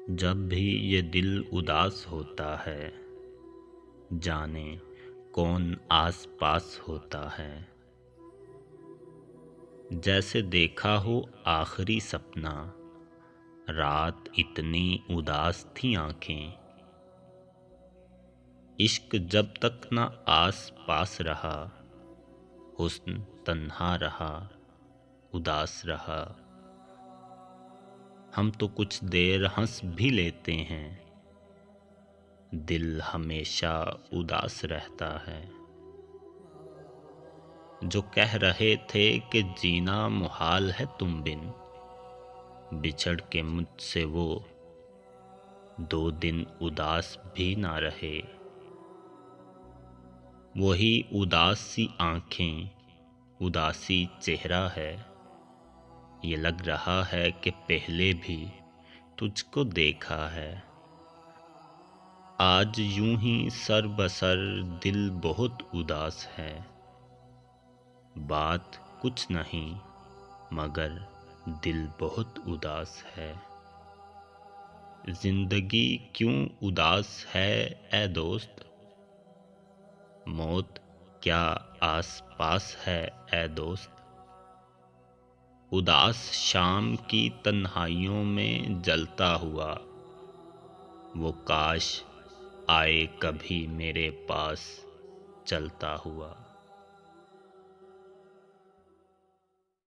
جب بھی یہ دل اداس ہوتا ہے، جانے کون آس پاس ہوتا ہے۔ جیسے دیکھا ہو آخری سپنا، رات اتنی اداس تھی آنکھیں۔ عشق جب تک نہ آس پاس رہا، حسن تنہا رہا، اداس رہا۔ ہم تو کچھ دیر ہنس بھی لیتے ہیں، دل ہمیشہ اداس رہتا ہے۔ جو کہہ رہے تھے کہ جینا محال ہے تم بن، بچھڑ کے مجھ سے وہ 2 دن اداس بھی نہ رہے۔ وہی اداس سی آنکھیں، اداسی چہرہ ہے، یہ لگ رہا ہے کہ پہلے بھی تجھ کو دیکھا ہے۔ آج یوں ہی سر بسر دل بہت اداس ہے، بات کچھ نہیں مگر دل بہت اداس ہے۔ زندگی کیوں اداس ہے اے دوست، موت کیا آس پاس ہے اے دوست۔ اداس شام کی تنہائیوں میں جلتا ہوا، وہ کاش آئے کبھی میرے پاس چلتا ہوا۔